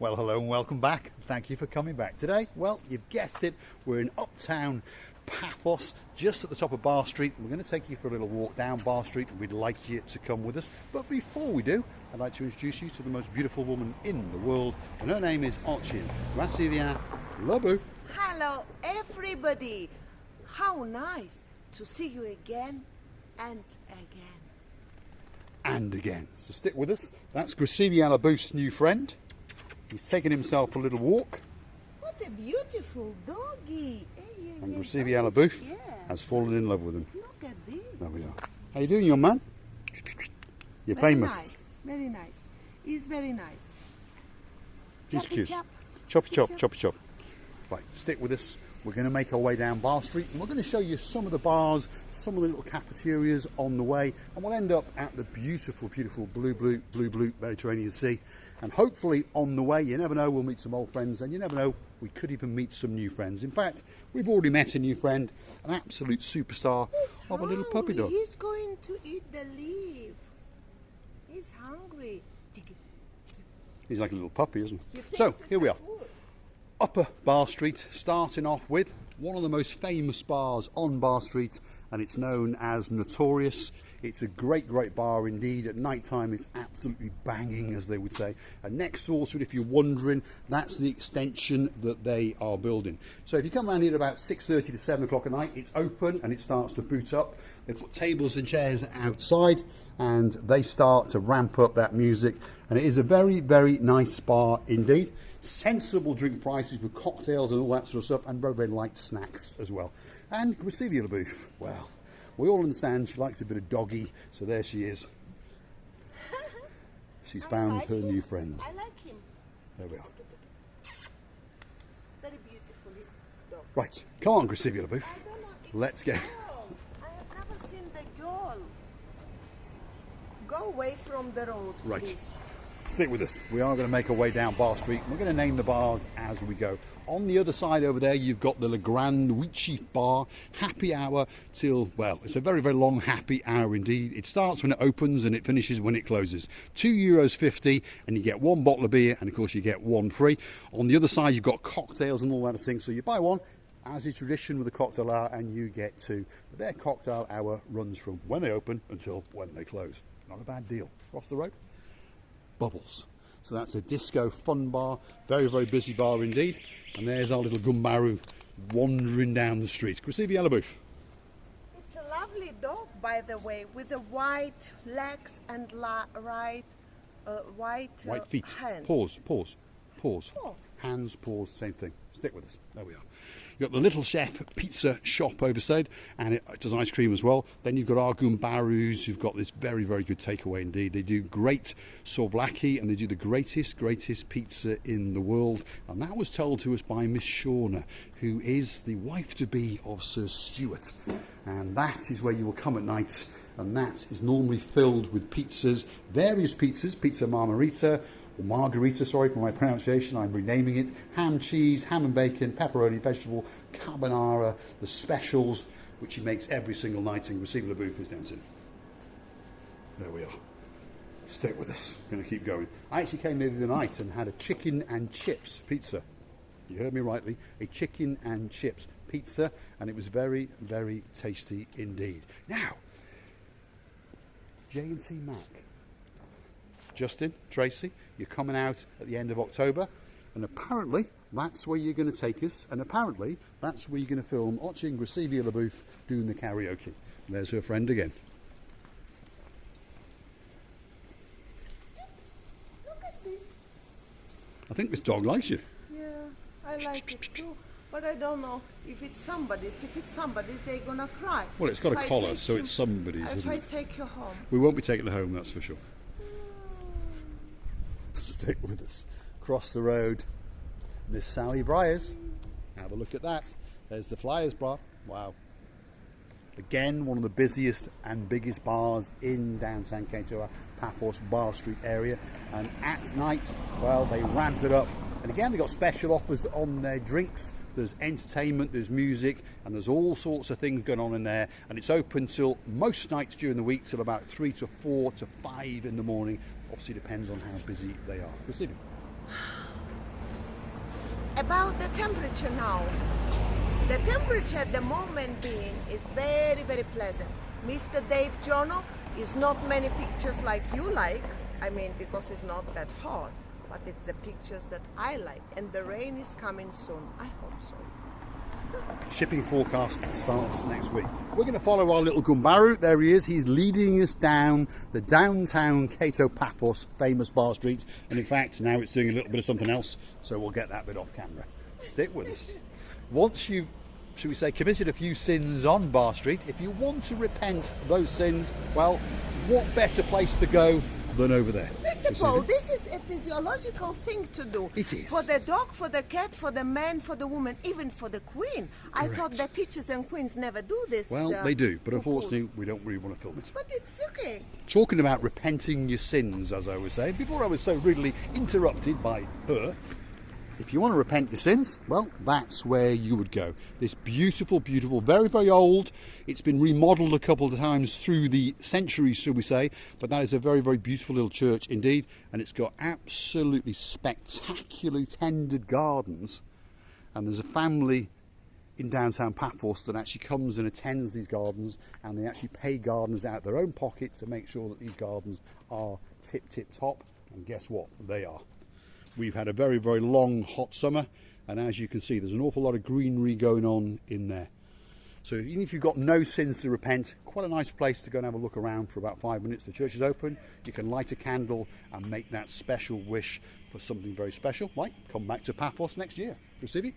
Well, hello and welcome back. Thank you for coming back. Today, well, you've guessed it, we're in uptown Paphos, just at the top of Bar Street. We're going to take you for a little walk down Bar Street, and we'd like you to come with us. But before we do, I'd like to introduce you to the most beautiful woman in the world, and her name is Kato Paphos. Hello, everybody. How nice to see you again and again. And again. So stick with us. That's Kato new friend. He's taking himself a little walk. What a beautiful doggy. And Kato has fallen in love with him. Look at this. There we are. How you doing, young man? You're Very famous. Nice. Very nice. He's very nice. He's cute. Chop. Choppy chop, choppy chop. Right, stick with us. We're going to make our way down Bar Street, and we're going to show you some of the bars, some of the little cafeterias on the way, and we'll end up at the beautiful, beautiful blue Mediterranean Sea. And hopefully on the way, you never know, we'll meet some old friends, and you never know, we could even meet some new friends. In fact, we've already met a new friend, an absolute superstar of a little puppy dog. He's going to eat the leaf. He's hungry. He's like a little puppy, isn't he? So, here we are. Upper Bar Street, starting off with one of the most famous bars on Bar Street, and it's known as Notorious. It's a great bar indeed. At night time it's absolutely banging, as they would say. And next door to it, if you're wondering, that's the extension that they are building. So if you come around here at about 6:30 to 7 o'clock at night, it's open and it starts to boot up. They put tables and chairs outside and they start to ramp up that music, and it is a very nice bar indeed. Sensible drink prices with cocktails and all that sort of stuff, and very light snacks as well. And Kato, well, we all understand she likes a bit of doggy, so there she is. She's found her new friend. I like him. There we are. Very beautiful dog. Right, come on, Kato. I don't know. Let's go. I have never seen the girl. Go away from the road, Right. please. Stick with us. We are going to make our way down Bar Street. We're going to name the bars as we go. On the other side over there, you've got the Le Grand Wheatsheaf Bar. Happy hour till, well, it's a very long happy hour indeed. It starts when it opens and it finishes when it closes. €2.50, and you get one bottle of beer, and of course you get one free. On the other side, you've got cocktails and all that thing. So you buy one, as is tradition with the cocktail hour, and you get two. But their cocktail hour runs from when they open until when they close. Not a bad deal. Across the road, Bubbles. So that's a disco fun bar, very busy bar indeed. And there's our little Gumbaru wandering down the street. Kato. It's a lovely dog, by the way, with the white legs and white feet. hands. Paws. Hands, paws, same thing. Stick with us. There we are. You've got the Little Chef pizza shop oversaid, and it does ice cream as well. Then you've got our Gumbarus. You've got this very good takeaway indeed. They do great souvlaki, and they do the greatest pizza in the world. And that was told to us by Miss Shauna, who is the wife-to-be of Sir Stuart. And that is where you will come at night, and that is normally filled with pizzas, various pizzas, pizza margarita, sorry for my pronunciation, I'm renaming it, ham, cheese, ham and bacon, pepperoni, vegetable, carbonara, the specials, which he makes every single night, and Kato is dancing. There we are. Stick with us. We're going to keep going. I actually came here the other night and had a chicken and chips pizza. You heard me rightly, a chicken and chips pizza, and it was very tasty indeed. Now, J&T Mac. Justin, Tracy, you're coming out at the end of October, and apparently that's where you're going to take us, and apparently that's where you're going to film Ochi and Kato doing the karaoke. And there's her friend again. Look at this. I think this dog likes you. Yeah, I like it too. But I don't know if it's somebody's. If it's somebody's, they're gonna cry. Well, it's got a collar, so it's somebody's, if isn't I it? take you home. We won't be taking her home, that's for sure. Stick with us. Across the road, Miss Sally Briers. Have a look at that. There's the Flyers bar. Wow. Again, one of the busiest and biggest bars in downtown Kato Paphos Bar Street area. And at night, well, they ramp it up. And again, they've got special offers on their drinks. There's entertainment, there's music, and there's all sorts of things going on in there. And it's open till most nights during the week till about 3 to 4 to 5 in the morning. Obviously depends on how busy they are. Proceeding. About the temperature now. The temperature at the moment being is very, very pleasant. Mr. Dave Jono is not many pictures like you like. I mean, because it's not that hot, but it's the pictures that I like. And the rain is coming soon. I hope so. Shipping forecast starts next week. We're going to follow our little Gumbaru. There he is. He's leading us down the downtown Kato Paphos famous bar street. And in fact, now it's doing a little bit of something else, so we'll get that bit off camera. Stick with us. Once you've, should we say, committed a few sins on Bar Street, if you want to repent those sins, well, what better place to go than over there? Mr. Paul, this is a physiological thing to do. It is. For the dog, for the cat, for the man, for the woman, even for the queen. Correct. I thought that teachers and queens never do this. Well, they do, but purpose. unfortunately we don't really want to film it. But it's okay. Talking about repenting your sins, as I was saying, before I was so rudely interrupted by her, if you want to repent your sins, well, that's where you would go. This beautiful, beautiful, very, very old. It's been remodeled a couple of times through the centuries, shall we say, but that is a very, very beautiful little church indeed, and it's got absolutely spectacularly tended gardens. And there's a family in downtown Paphos that actually comes and attends these gardens, and they actually pay gardeners out of their own pocket to make sure that these gardens are tip, tip, top. And guess what? They are. We've had a very, very long hot summer, and as you can see, there's an awful lot of greenery going on in there. So even if you've got no sins to repent, quite a nice place to go and have a look around for about 5 minutes. The church is open. You can light a candle and make that special wish for something very special, like come back to Paphos next year. Recibi?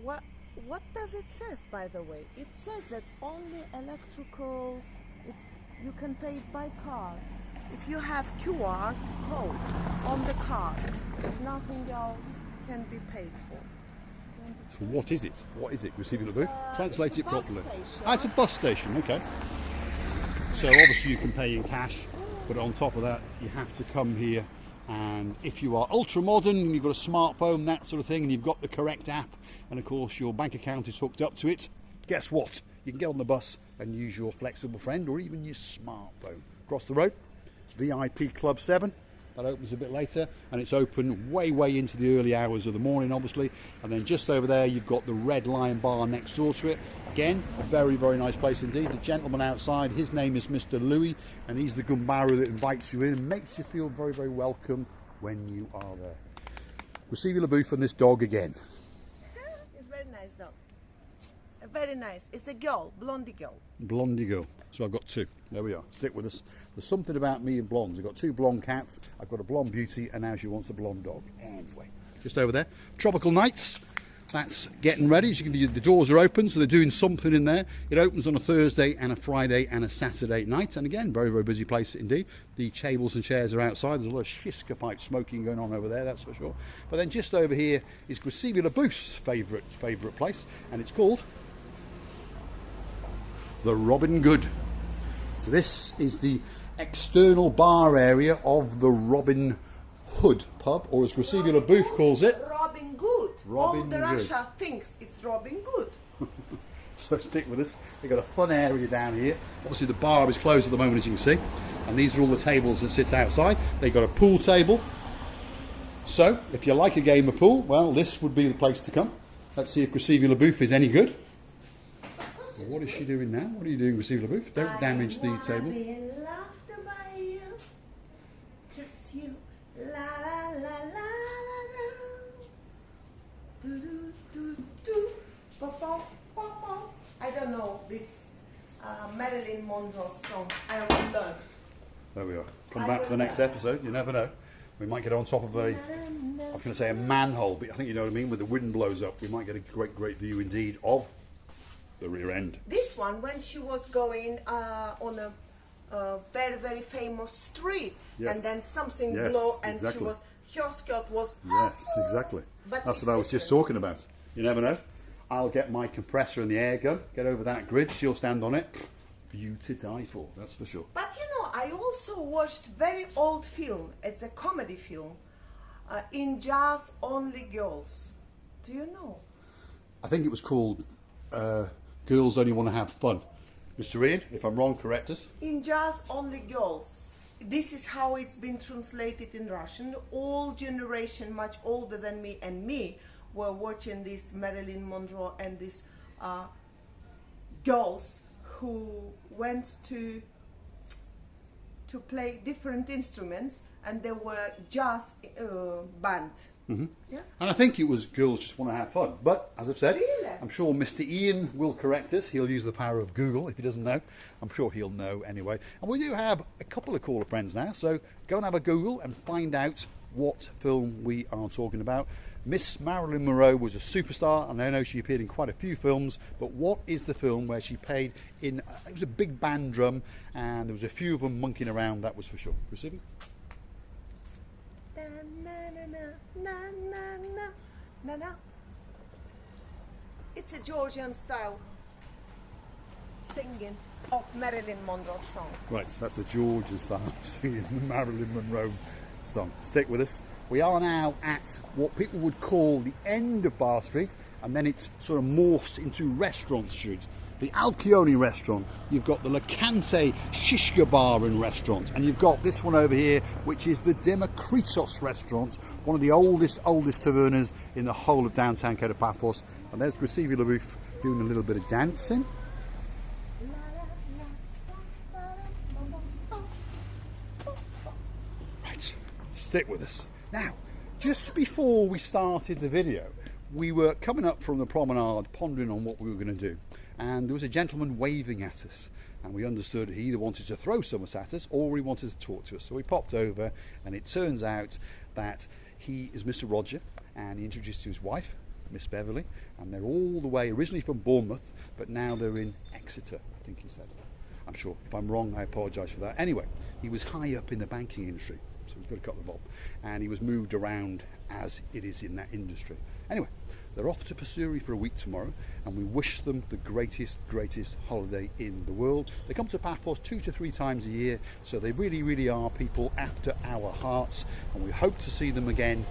What does it says, by the way? It says that only electrical, you can pay it by card. If you have QR code on the card, there's nothing else can be paid for. So what is it? What is it? Receiving the booth? Translate it properly. Station. Ah, it's a bus station, okay. So obviously you can pay in cash, but on top of that, you have to come here. And if you are ultra modern and you've got a smartphone, that sort of thing, and you've got the correct app, and of course your bank account is hooked up to it, guess what? You can get on the bus and use your flexible friend or even your smartphone. Across the road, VIP Club 7. That opens a bit later, and it's open way, way into the early hours of the morning, obviously. And then just over there, you've got the Red Lion Bar next door to it. Again, a very, very nice place indeed. The gentleman outside, his name is Mr. Louis, and he's the Gumbaru that invites you in and makes you feel very, very welcome when you are there. Receiving the booth from this dog again. It's a very nice dog. Very nice. It's a girl, blondie girl. Blondie girl. So I've got two. There we are. Stick with us. There's something about me and blondes. I've got two blonde cats. I've got a blonde beauty, and now she wants a blonde dog. Anyway, just over there. Tropical Nights. That's getting ready. As you can see, the doors are open, so they're doing something in there. It opens on a Thursday and a Friday and a Saturday night. And again, very, very busy place indeed. The tables and chairs are outside. There's a lot of shiska pipe smoking going on over there, that's for sure. But then just over here is Gracevia Booth's favourite place, and it's called the Robin Good. So this is the external bar area of the Robin Hood pub, or as Gracevia Booth calls it, Robin Good. Robin All the Good. Russia thinks it's Robin Good. So stick with us. They've got a fun area down here. Obviously the bar is closed at the moment, as you can see, and these are all the tables that sit outside. They've got a pool table. So if you like a game of pool, well, this would be the place to come. Let's see if Gracevia Booth is any good. Well, what is she doing now? What are you doing, Gracevia Booth? Don't damage the table. Be loved by you. Just you. La la la la la la. Do do do do. Pop pop pop. I don't know this Marilyn Monroe song. I will learn. There we are. Come back for the next episode. You never know. We might get on top of a, I was going to say a manhole, but I think you know what I mean. When the wind blows up, we might get a great, great view indeed of the rear end. This one, when she was going on a very, very famous street, Yes. and then something Yes, blew, and exactly. her skirt was. Yes, exactly. But That's it's what I was just different. talking about. You never know. I'll get my compressor and the air gun, get over that grid, she'll stand on it. View to die for, that's for sure. But you know, I also watched very old film. It's a comedy film. In Jazz Only Girls. Do you know? I think it was called Girls Only Want to Have Fun. Mr. Ian, if I'm wrong, correct us. In Jazz Only Girls. this is how it's been translated in Russian. All generation much older than me and me were watching this Marilyn Monroe and these girls who went to play different instruments, and they were jazz band. Yeah. And I think it was girls just want to have fun. But as I've said, Really? I'm sure Mr. Ian will correct us. He'll use the power of Google if he doesn't know. I'm sure he'll know anyway. And we do have a couple of caller friends now, so go and have a Google and find out what film we are talking about. Miss Marilyn Monroe was a superstar, and I know she appeared in quite a few films, but what is the film where she played in, it was a big band drum, and there was a few of them monkeying around, that was for sure. Receiving? It's a Georgian style singing of Marilyn Monroe song. Right, so that's the Georgian style of singing the Marilyn Monroe song. Stick with us. We are now at what people would call the end of Bar Street, and then it sort of morphs into Restaurant Street. The Alcione restaurant, you've got the Lacante Shishka Bar and restaurant, and you've got this one over here, which is the Demokritos restaurant, one of the oldest tavernas in the whole of downtown Kato Paphos. And there's Gracevia LaRoof doing a little bit of dancing. Right, stick with us. Now, just before we started the video, we were coming up from the promenade, pondering on what we were going to do. And there was a gentleman waving at us, and we understood he either wanted to throw something at us or he wanted to talk to us. So we popped over, and it turns out that he is Mr. Roger, and he introduced to his wife, Miss Beverly, and they're all the way originally from Bournemouth, but now they're in Exeter, I think he said. I'm sure if I'm wrong, I apologise for that. Anyway, he was high up in the banking industry, so he's got a couple of bob, and he was moved around as it is in that industry. Anyway, they're off to Pasuri for a week tomorrow, and we wish them the greatest holiday in the world. They come to Paphos 2 to 3 times a year, so they really are people after our hearts, and we hope to see them again,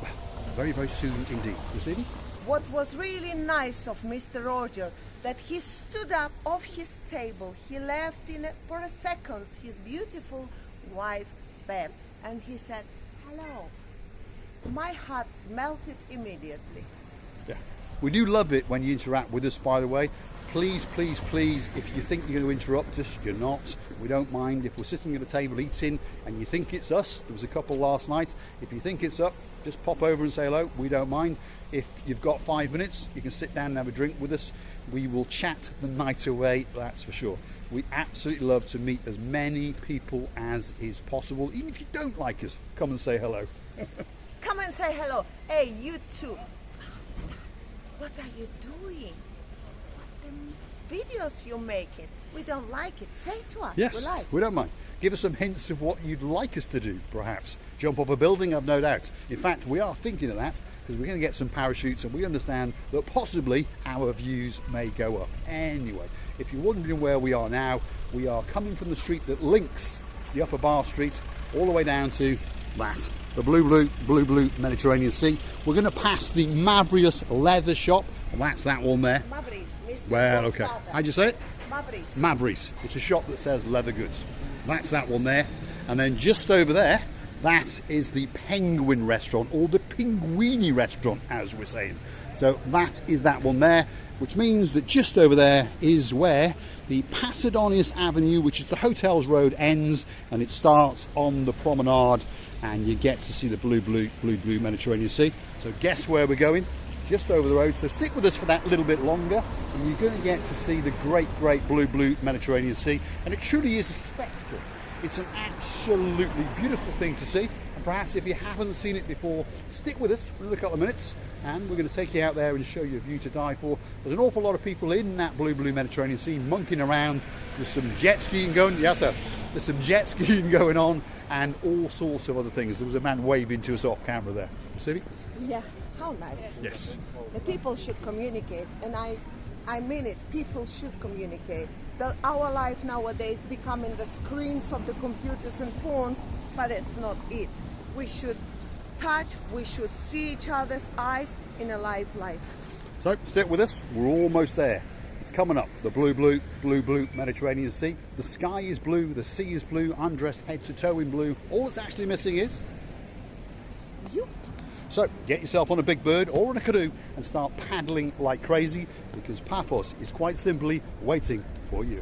well, very soon indeed. You see? What was really nice of Mr. Roger, that he stood up off his table, he left for a second his beautiful wife Bev, and he said, "Hello." My heart melted immediately. Yeah, we do love it when you interact with us, by the way. Please, if you think you're going to interrupt us, you're not. We don't mind. If we're sitting at a table eating and you think it's us, there was a couple last night, if you think it's up, just pop over and say hello. We don't mind. If you've got 5 minutes, you can sit down and have a drink with us. We will chat the night away, that's for sure. We absolutely love to meet as many people as is possible. Even if you don't like us, come and say hello. Come and say hello. Hey, you too. What are you doing? The videos you're making, we don't like it. Say to us. Yes, we don't mind. Give us some hints of what you'd like us to do, perhaps. Jump off a building, I've no doubt. In fact, we are thinking of that, because we're going to get some parachutes, and we understand that possibly our views may go up. Anyway, if you're wondering where we are now, we are coming from the street that links the upper Bar Street all the way down to that, the blue Mediterranean Sea. We're going to pass the Mavrius leather shop, and that's that one there. Mavri's, Mr. Well, okay. How'd you say it? Mavri's. Mavri's. It's a shop that says leather goods. That's that one there. And then just over there, that is the Penguin restaurant, or the Pinguini restaurant, as we're saying. So that is that one there, which means that just over there is where the Pasidonius Avenue, which is the Hotels Road, ends, and it starts on the promenade, and you get to see the blue Mediterranean Sea. So guess where we're going? Just over the road. So stick with us for that little bit longer, and you're going to get to see the great blue Mediterranean Sea. And it truly is a spectacle. It's an absolutely beautiful thing to see. And perhaps if you haven't seen it before, stick with us for another couple of minutes, and we're going to take you out there and show you a view to die for. There's an awful lot of people in that blue Mediterranean Sea monkeying around. There's some jet skiing going. Yes. There's some jet skiing going on, and all sorts of other things. There was a man waving to us off camera there. See? Yeah, how nice. Yes. The people should communicate, and I mean it. People should communicate. Our life nowadays becoming the screens of the computers and phones, but it's not it. We should touch, we should see each other's eyes in a live life. So stick with us, we're almost there. It's coming up. The blue Mediterranean Sea. The sky is blue, the sea is blue. I'm dressed head to toe in blue. All that's actually missing is You. so get yourself on a big bird or in a canoe and start paddling like crazy, because Paphos is quite simply waiting for you.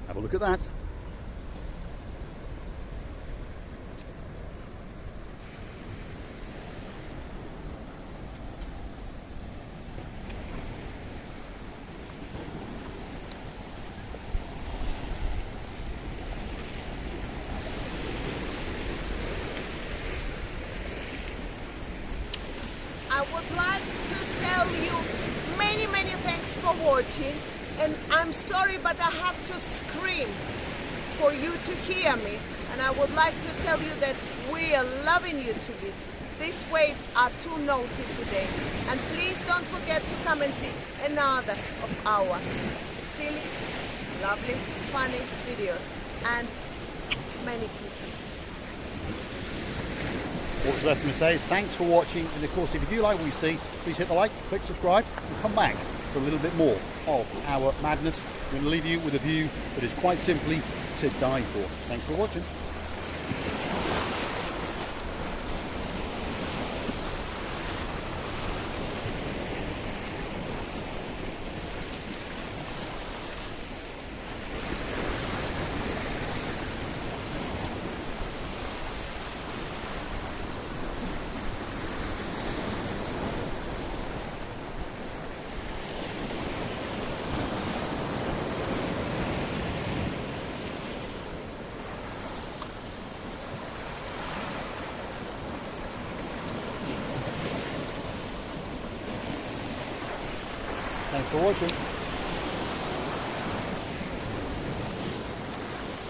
Have a look at that. I would like to tell you many thanks for watching, and I'm sorry but I have to scream for you to hear me, and I would like to tell you that we are loving you to bits. These waves are too naughty today, and please don't forget to come and see another of our silly, lovely, funny videos, and many kisses. What's left for me to say is thanks for watching, and of course if you do like what you see, please hit the like, click subscribe, and come back for a little bit more of our madness. We're going to leave you with a view that is quite simply to die for. Thanks for watching. Thanks for watching.